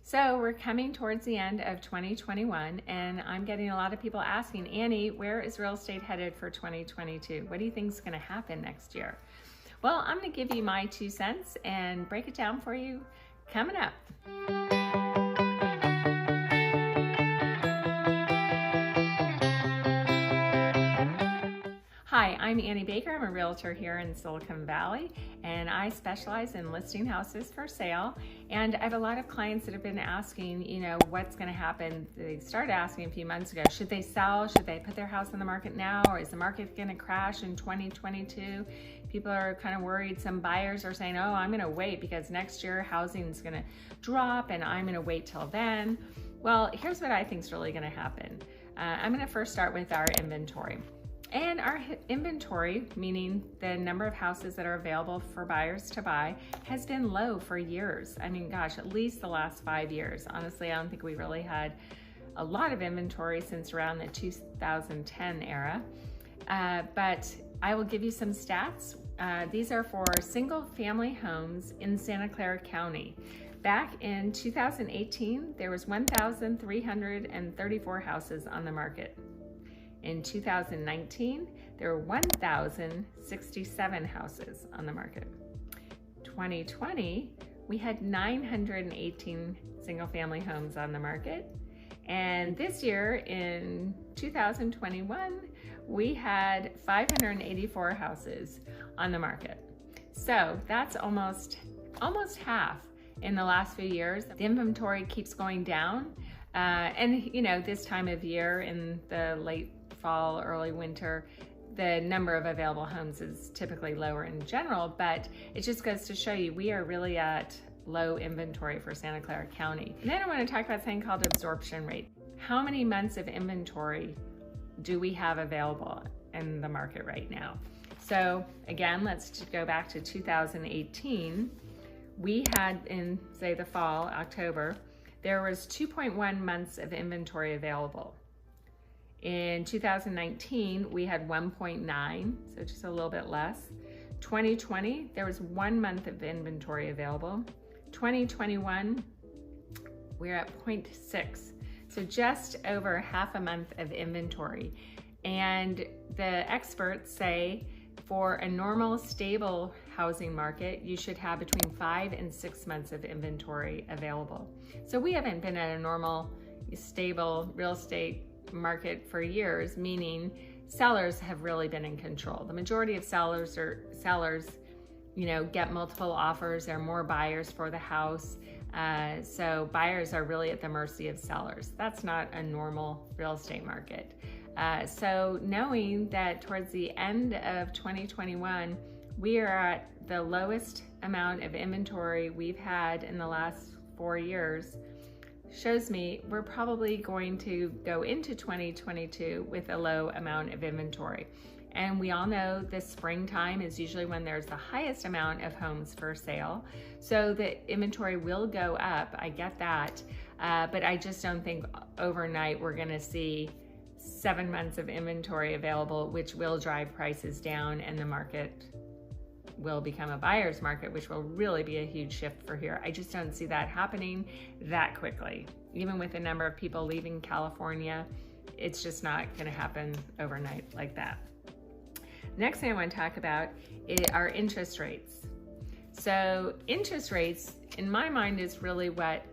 So we're coming towards the end of 2021, and I'm getting a lot of people asking, Annie, where is real estate headed for 2022? What do you think is going to happen next year? Well, I'm going to give you my 2 cents and break it down for you coming up. Hi, I'm Annie Baker. I'm a realtor here in Silicon Valley, and I specialize in listing houses for sale. And I have a lot of clients that have been asking, what's going to happen. They started asking a few months ago, should they sell? Should they put their house on the market now? Or is the market going to crash in 2022? People are kind of worried. Some buyers are saying, oh, I'm going to wait because next year housing is going to drop and I'm going to wait till then. Well, here's what I think is really going to happen. I'm going to first start with our inventory. And our inventory, meaning the number of houses that are available for buyers to buy, has been low for years. I mean, gosh, at least the last 5 years. Honestly, I don't think we really had a lot of inventory since around the 2010 era. But I will give you some stats. These are for single family homes in Santa Clara County. Back in 2018, there was 1,334 houses on the market. In 2019, there were 1,067 houses on the market. 2020, we had 918 single-family homes on the market. And this year, in 2021, we had 584 houses on the market. So that's almost half in the last few years. The inventory keeps going down. And this time of year in the late fall, early winter, the number of available homes is typically lower in general, but it just goes to show you we are really at low inventory for Santa Clara County. And then I want to talk about something called absorption rate. How many months of inventory do we have available in the market right now? So again, let's go back to 2018. We had in, say, the fall, October, there was 2.1 months of inventory available. In 2019, we had 1.9, so just a little bit less. 2020, there was 1 month of inventory available. 2021, we're at 0.6, so just over half a month of inventory. And the experts say for a normal, stable housing market, you should have between 5 and 6 months of inventory available. So we haven't been at a normal, stable real estate market for years, meaning sellers have really been in control. The majority of sellers get multiple offers. There are more buyers for the house. So buyers are really at the mercy of sellers. That's not a normal real estate market. So knowing that towards the end of 2021, we are at the lowest amount of inventory we've had in the last 4 years, shows me we're probably going to go into 2022 with a low amount of inventory. And we all know the springtime is usually when there's the highest amount of homes for sale. So the inventory will go up, I get that. But I just don't think overnight we're gonna see 7 months of inventory available, which will drive prices down, and the market will become a buyer's market, which will really be a huge shift for here. I just don't see that happening that quickly. Even with the number of people leaving California, it's just not going to happen overnight like that. Next thing I want to talk about are interest rates. So interest rates, in my mind, is really what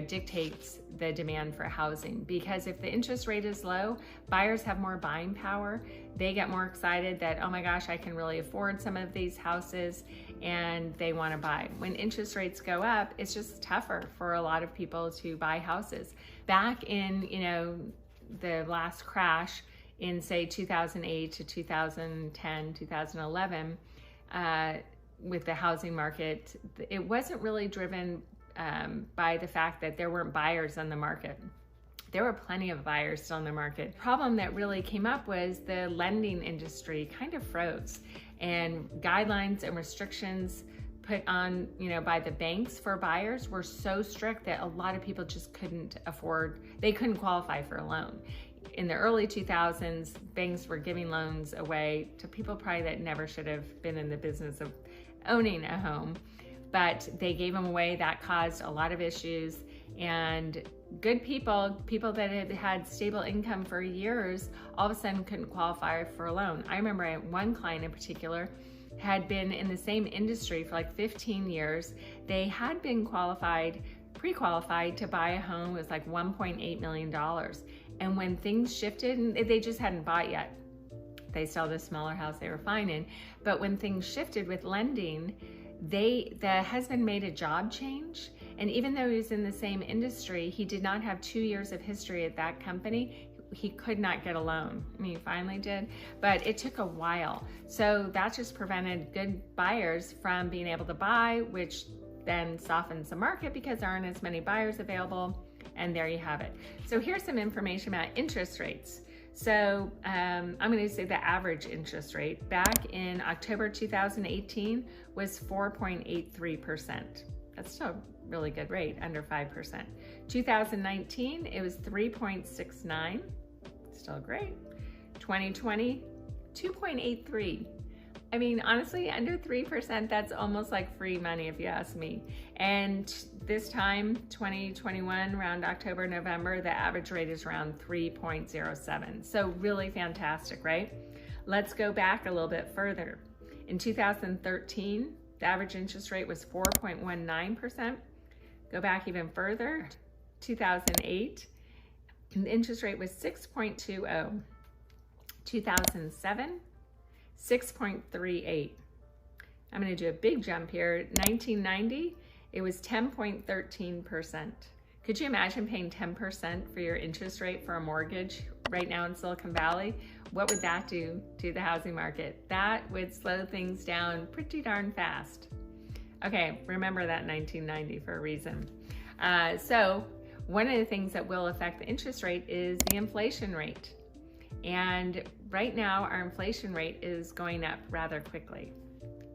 dictates the demand for housing, because if the interest rate is low, buyers have more buying power. They get more excited that, oh my gosh, I can really afford some of these houses, and they want to buy. When interest rates go up, it's just tougher for a lot of people to buy houses. Back in, the last crash in, say, 2008 to 2010, 2011, with the housing market, it wasn't really driven by the fact that there weren't buyers on the market. There were plenty of buyers still in the market. The problem that really came up was the lending industry kind of froze, and guidelines and restrictions put on, by the banks for buyers were so strict that a lot of people just couldn't qualify for a loan. In the early 2000s, banks were giving loans away to people probably that never should have been in the business of owning a home. but they gave them away. That caused a lot of issues, and good people that had had stable income for years, all of a sudden couldn't qualify for a loan. I remember I had one client in particular had been in the same industry for like 15 years. They had been pre-qualified to buy a home. It was like $1.8 million. And when things shifted, and they just hadn't bought yet, they still had a smaller house they were fine in. But when things shifted with lending, the husband made a job change. And even though he was in the same industry, he did not have 2 years of history at that company. He could not get a loan. I mean, he finally did, but it took a while. So that just prevented good buyers from being able to buy, which then softens the market because there aren't as many buyers available. And there you have it. So here's some information about interest rates. So I'm going to say the average interest rate back in October 2018 was 4.83%. That's still a really good rate, under 5%. 2019, it was 3.69, still great. 2020, 2.83. I mean, honestly, under 3%, that's almost like free money if you ask me. And this time, 2021, around October, November, the average rate is around 3.07. So really fantastic, right? Let's go back a little bit further. In 2013, the average interest rate was 4.19%. Go back even further, 2008, the interest rate was 6.20. 2007, 6.38. I'm going to do a big jump here. 1990, it was 10.13%. Could you imagine paying 10% for your interest rate for a mortgage right now in Silicon Valley? What would that do to the housing market? That would slow things down pretty darn fast. Okay, remember that 1990 for a reason. So one of the things that will affect the interest rate is the inflation rate. And right now our inflation rate is going up rather quickly.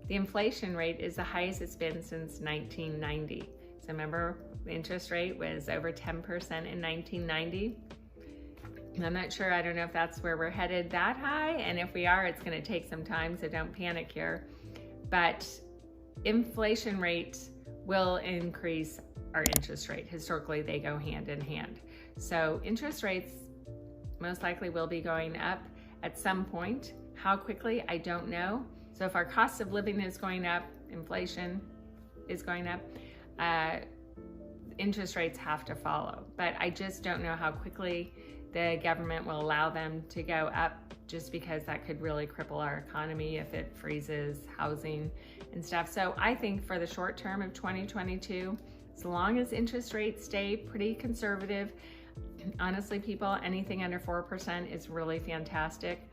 The inflation rate is the highest it's been since 1990. So remember, the interest rate was over 10% in 1990. I'm not sure, I don't know if that's where we're headed that high. And if we are, it's going to take some time, so don't panic here. But inflation rates will increase our interest rate. Historically, they go hand in hand. So interest rates most likely will be going up at some point. How quickly, I don't know. So if our cost of living is going up, inflation is going up, interest rates have to follow. But I just don't know how quickly the government will allow them to go up, just because that could really cripple our economy if it freezes housing and stuff. So I think for the short term of 2022, as long as interest rates stay pretty conservative, honestly, people, anything under 4% is really fantastic.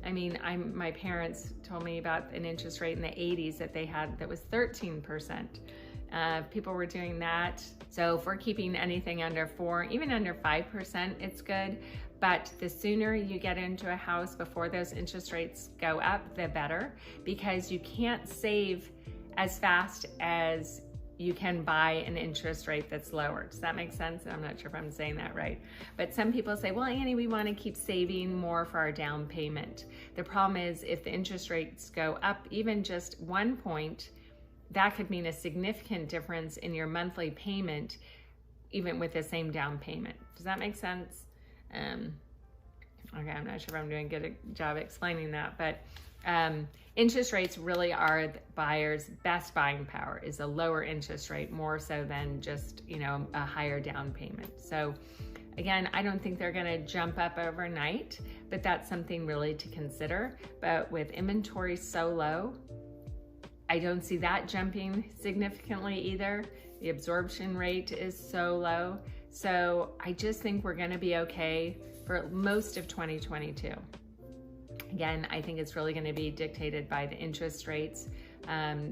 I mean, my parents told me about an interest rate in the 80s that they had that was 13%. People were doing that. So if we're keeping anything under 4, even under 5%, it's good. But the sooner you get into a house before those interest rates go up, the better, because you can't save as fast as you can buy an interest rate that's lower. Does that make sense? I'm not sure if I'm saying that right. But some people say, well, Annie, we want to keep saving more for our down payment. The problem is if the interest rates go up even just 1 point, that could mean a significant difference in your monthly payment, even with the same down payment. Does that make sense? Okay, I'm not sure if I'm doing a good job explaining that, but interest rates really are the buyer's best buying power, is a lower interest rate, more so than just, you know, a higher down payment. So again, I don't think they're going to jump up overnight, but that's something really to consider. But with inventory so low, I don't see that jumping significantly either. The absorption rate is so low. So I just think we're going to be okay for most of 2022. Again, I think it's really going to be dictated by the interest rates.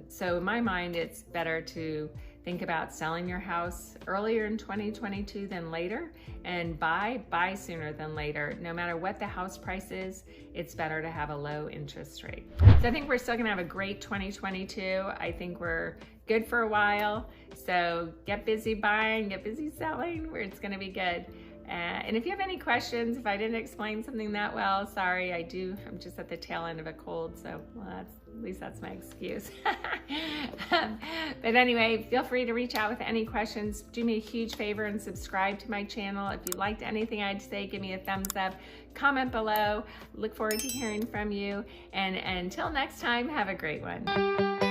So in my mind, it's better to think about selling your house earlier in 2022 than later, and buy sooner than later. No matter what the house price is, it's better to have a low interest rate. So I think we're still going to have a great 2022. I think we're good for a while. So get busy buying, get busy selling, where it's going to be good. And if you have any questions, if I didn't explain something that well, sorry, I'm just at the tail end of a cold, so at least that's my excuse. But anyway, feel free to reach out with any questions. Do me a huge favor and subscribe to my channel. If you liked anything I'd say, give me a thumbs up, comment below. Look forward to hearing from you. And until next time, have a great one.